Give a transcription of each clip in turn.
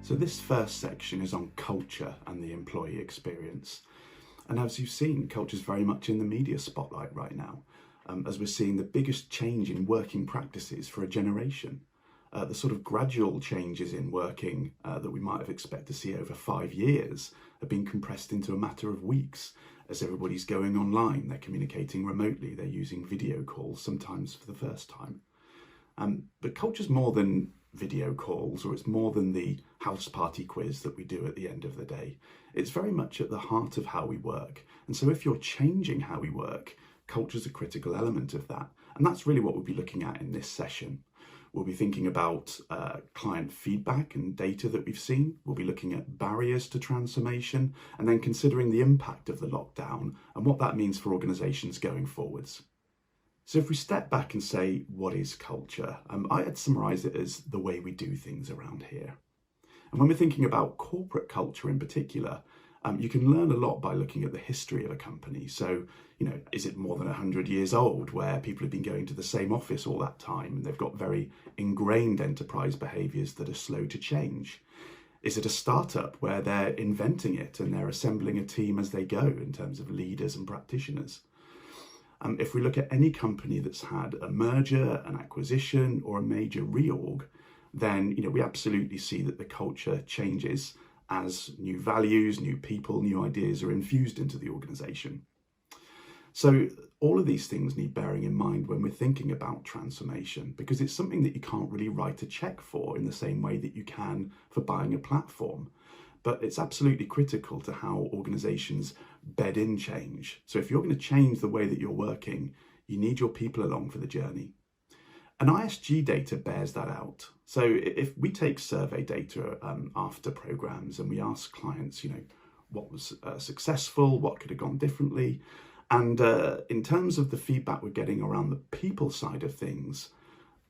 So this first section is on culture and the employee experience. And as you've seen, culture is very much in the media spotlight right now, as we're seeing the biggest change in working practices for a generation. The sort of gradual changes in working that we might have expected to see over 5 years have been compressed into a matter of weeks as everybody's going online, they're communicating remotely, they're using video calls, sometimes for the first time. But culture's more than video calls, or it's more than the house party quiz that we do at the end of the day. It's very much at the heart of how we work. And so if you're changing how we work, culture's a critical element of that. And that's really what we'll be looking at in this session. We'll be thinking about client feedback and data that we've seen. We'll be looking at barriers to transformation and then considering the impact of the lockdown and what that means for organisations going forwards. So if we step back and say, what is culture? I'd summarise it as the way we do things around here. And when we're thinking about corporate culture in particular, you can learn a lot by looking at the history of a company. So, is it more than 100 years old where people have been going to the same office all that time and they've got very ingrained enterprise behaviours that are slow to change? Is it a startup where they're inventing it and they're assembling a team as they go in terms of leaders and practitioners? If we look at any company that's had a merger, an acquisition, or a major reorg, then we absolutely see that the culture changes as new values, new people, new ideas are infused into the organisation. So all of these things need bearing in mind when we're thinking about transformation, because it's something that you can't really write a check for in the same way that you can for buying a platform. But it's absolutely critical to how organisations bed in change. So if you're going to change the way that you're working, you need your people along for the journey. And ISG data bears that out. So if we take survey data after programs and we ask clients, what was successful, what could have gone differently, and in terms of the feedback we're getting around the people side of things,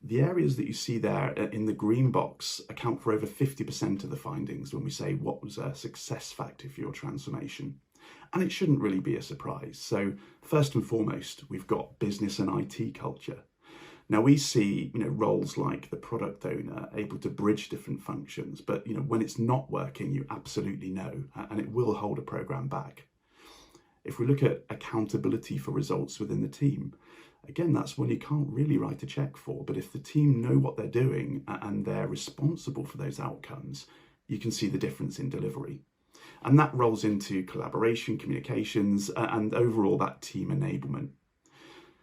the areas that you see there in the green box account for over 50% of the findings when we say what was a success factor for your transformation. And it shouldn't really be a surprise. So first and foremost, we've got business and IT culture. Now we see, roles like the product owner able to bridge different functions, but when it's not working, you absolutely know, and it will hold a program back. If we look at accountability for results within the team, again, that's one you can't really write a check for, but if the team know what they're doing and they're responsible for those outcomes, you can see the difference in delivery. And that rolls into collaboration, communications, and overall that team enablement.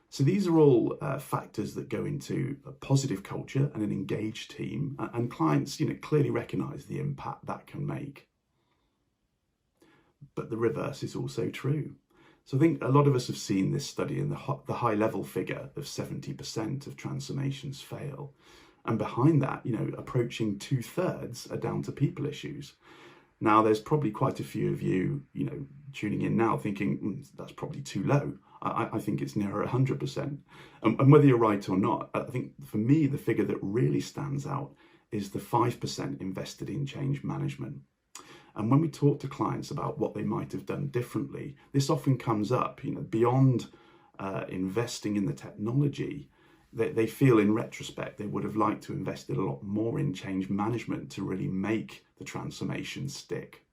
So these are all factors that go into a positive culture and an engaged team, and clients, clearly recognise the impact that can make. But the reverse is also true. So I think a lot of us have seen this study in the high level figure of 70% of transformations fail. And behind that, approaching 2/3 are down to people issues. Now, there's probably quite a few of you, tuning in now thinking, that's probably too low. I think it's nearer 100%. And whether you're right or not, I think for me, the figure that really stands out is the 5% invested in change management. And when we talk to clients about what they might have done differently, this often comes up, beyond investing in the technology, they feel in retrospect they would have liked to invest a lot more in change management to really make the transformation stick.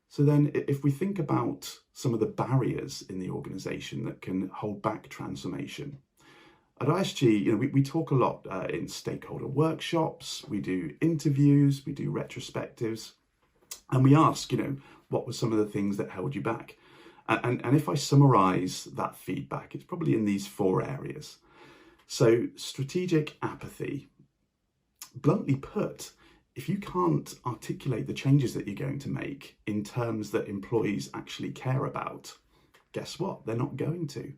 So then if we think about some of the barriers in the organisation that can hold back transformation, at ISG, we talk a lot in stakeholder workshops, we do interviews, we do retrospectives, and we ask, what were some of the things that held you back? And if I summarise that feedback, it's probably in these 4 areas. So strategic apathy. Bluntly put, if you can't articulate the changes that you're going to make in terms that employees actually care about, guess what? They're not going to.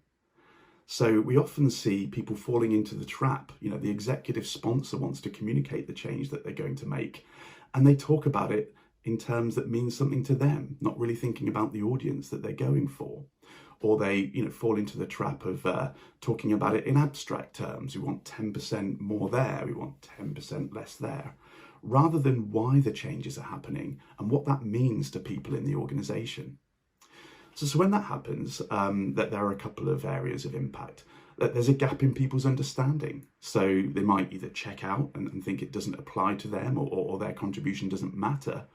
So we often see people falling into the trap. The executive sponsor wants to communicate the change that they're going to make, and they talk about it in terms that mean something to them, not really thinking about the audience that they're going for. Or they, fall into the trap of talking about it in abstract terms. We want 10% more there, we want 10% less there, rather than why the changes are happening and what that means to people in the organisation. So when that happens, that there are a couple of areas of impact. that there's a gap in people's understanding. So they might either check out and think it doesn't apply to them, or their contribution doesn't matter.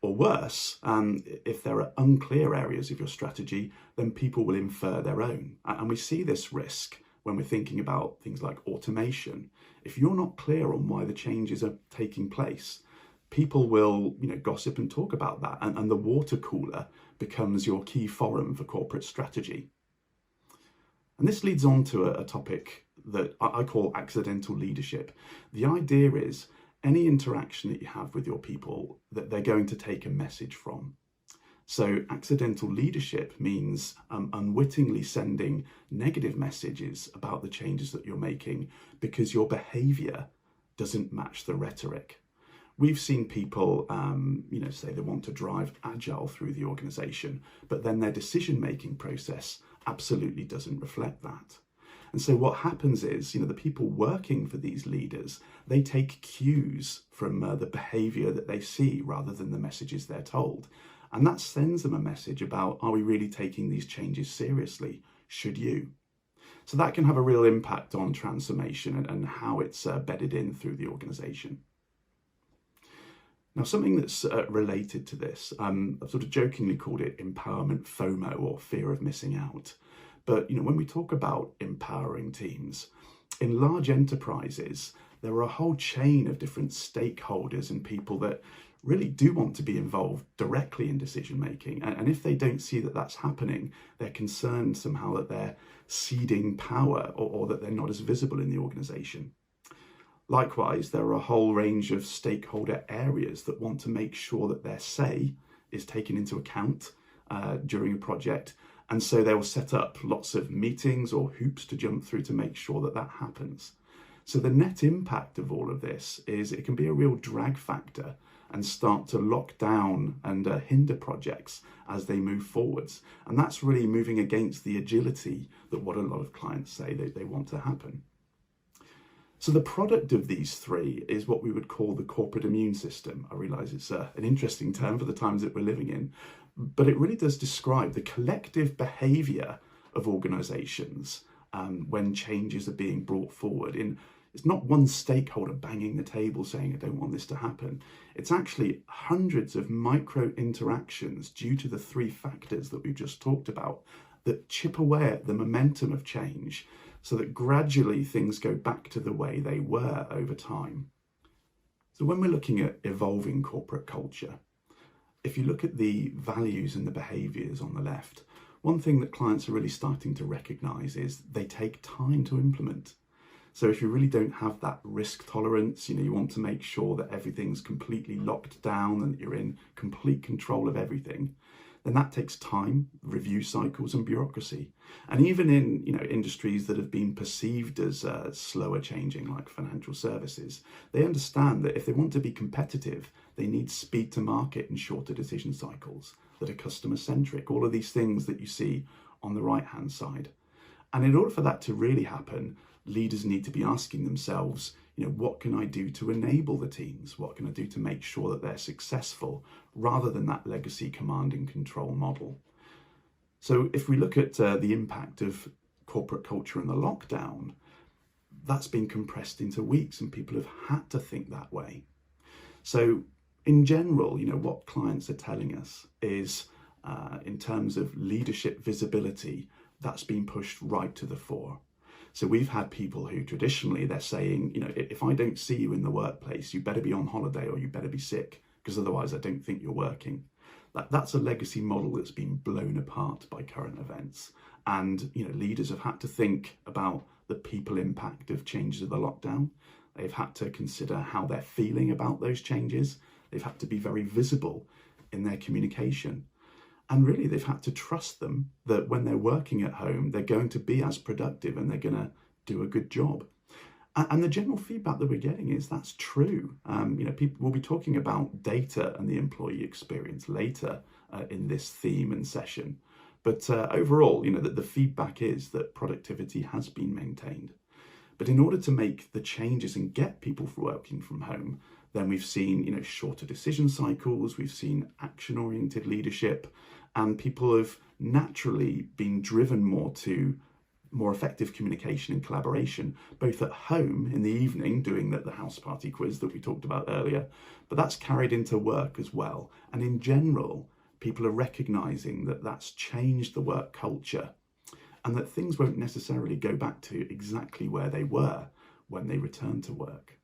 Or worse, if there are unclear areas of your strategy, then people will infer their own. And we see this risk when we're thinking about things like automation. If you're not clear on why the changes are taking place, people will, gossip and talk about that. And the water cooler becomes your key forum for corporate strategy. And this leads on to a topic that I call accidental leadership. The idea is any interaction that you have with your people, that they're going to take a message from. So accidental leadership means unwittingly sending negative messages about the changes that you're making because your behaviour doesn't match the rhetoric. We've seen people, say they want to drive agile through the organisation, but then their decision-making process absolutely doesn't reflect that. And so what happens is, the people working for these leaders, they take cues from the behaviour that they see rather than the messages they're told. And that sends them a message about, are we really taking these changes seriously? Should you? So that can have a real impact on transformation and how it's bedded in through the organisation. Now, something that's related to this, I've sort of jokingly called it empowerment FOMO, or fear of missing out. But, when we talk about empowering teams, in large enterprises, there are a whole chain of different stakeholders and people that really do want to be involved directly in decision making. And if they don't see that that's happening, they're concerned somehow that they're ceding power or that they're not as visible in the organisation. Likewise, there are a whole range of stakeholder areas that want to make sure that their say is taken into account during a project. And so they will set up lots of meetings or hoops to jump through to make sure that that happens. So the net impact of all of this is it can be a real drag factor and start to lock down and hinder projects as they move forwards. And that's really moving against the agility that what a lot of clients say that they want to happen. So the product of these three is what we would call the corporate immune system. I realise it's an interesting term for the times that we're living in, but it really does describe the collective behaviour of organisations when changes are being brought forward. It's not one stakeholder banging the table saying, I don't want this to happen. It's actually hundreds of micro interactions due to the three factors that we've just talked about that chip away at the momentum of change, so that gradually things go back to the way they were over time. So when we're looking at evolving corporate culture, if you look at the values and the behaviours on the left, one thing that clients are really starting to recognise is they take time to implement. So if you really don't have that risk tolerance, you want to make sure that everything's completely locked down and that you're in complete control of everything, then that takes time, review cycles and bureaucracy. And even in industries that have been perceived as slower changing, like financial services, they understand that if they want to be competitive, they need speed to market and shorter decision cycles that are customer centric, all of these things that you see on the right hand side. And in order for that to really happen, leaders need to be asking themselves, what can I do to enable the teams? What can I do to make sure that they're successful, rather than that legacy command and control model? So if we look at the impact of corporate culture and the lockdown, that's been compressed into weeks and people have had to think that way. So in general, what clients are telling us is in terms of leadership visibility, that's been pushed right to the fore. So we've had people who traditionally they're saying, if I don't see you in the workplace, you better be on holiday or you better be sick, because otherwise I don't think you're working. That's a legacy model that's been blown apart by current events. And, leaders have had to think about the people impact of changes of the lockdown. They've had to consider how they're feeling about those changes. They've had to be very visible in their communication. And really, they've had to trust them that when they're working at home, they're going to be as productive and they're going to do a good job. And the general feedback that we're getting is that's true. People will be talking about data and the employee experience later in this theme and session. But overall, the feedback is that productivity has been maintained. But in order to make the changes and get people working from home, then we've seen, shorter decision cycles, we've seen action-oriented leadership, and people have naturally been driven more to more effective communication and collaboration, both at home in the evening doing the house party quiz that we talked about earlier, but that's carried into work as well. And in general, people are recognising that that's changed the work culture and that things won't necessarily go back to exactly where they were when they return to work.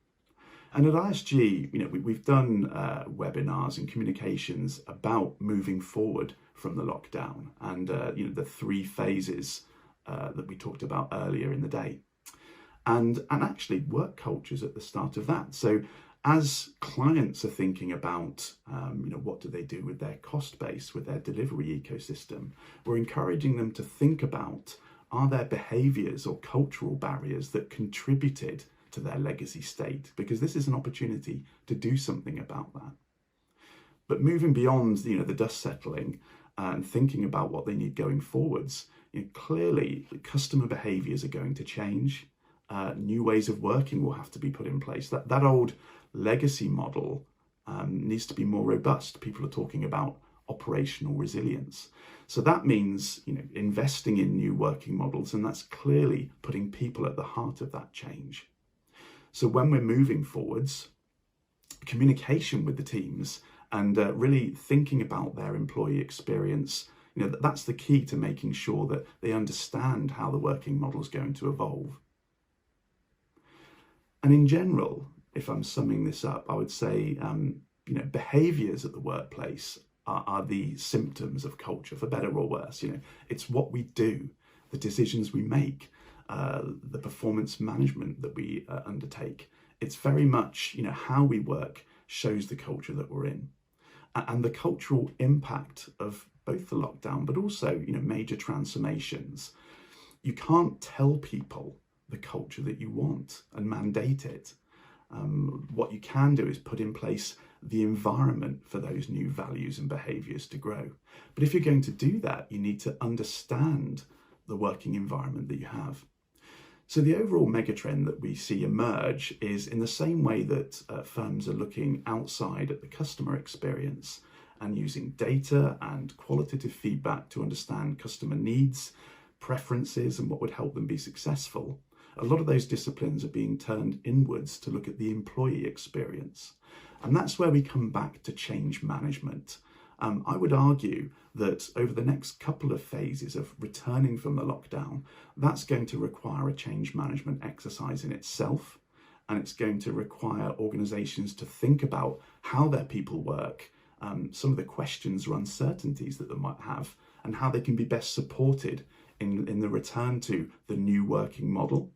And at ISG, we've done webinars and communications about moving forward from the lockdown and the 3 phases that we talked about earlier in the day. And actually work cultures at the start of that. So as clients are thinking about, what do they do with their cost base, with their delivery ecosystem, we're encouraging them to think about, are there behaviours or cultural barriers that contributed to their legacy state? Because this is an opportunity to do something about that. But moving beyond, the dust settling and thinking about what they need going forwards, clearly customer behaviours are going to change. New ways of working will have to be put in place. That old legacy model needs to be more robust. People are talking about operational resilience. So that means, investing in new working models, and that's clearly putting people at the heart of that change. So when we're moving forwards, communication with the teams and really thinking about their employee experience, that's the key to making sure that they understand how the working model is going to evolve. And in general, if I'm summing this up, I would say, behaviours at the workplace are the symptoms of culture, for better or worse. It's what we do, the decisions we make, the performance management that we undertake. It's very much, how we work shows the culture that we're in. And the cultural impact of both the lockdown, but also, major transformations. You can't tell people the culture that you want and mandate it. What you can do is put in place the environment for those new values and behaviours to grow. But if you're going to do that, you need to understand the working environment that you have. So the overall megatrend that we see emerge is in the same way that firms are looking outside at the customer experience and using data and qualitative feedback to understand customer needs, preferences, and what would help them be successful. A lot of those disciplines are being turned inwards to look at the employee experience. And that's where we come back to change management. I would argue that over the next couple of phases of returning from the lockdown, that's going to require a change management exercise in itself. And it's going to require organisations to think about how their people work, some of the questions or uncertainties that they might have, and how they can be best supported in the return to the new working model.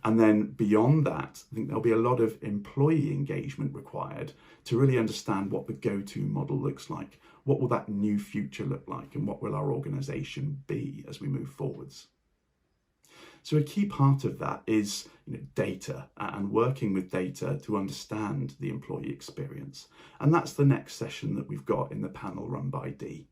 And then beyond that, I think there'll be a lot of employee engagement required to really understand what the go-to model looks like. What will that new future look like, and what will our organisation be as we move forwards? So a key part of that is data and working with data to understand the employee experience. And that's the next session that we've got in the panel run by Dee.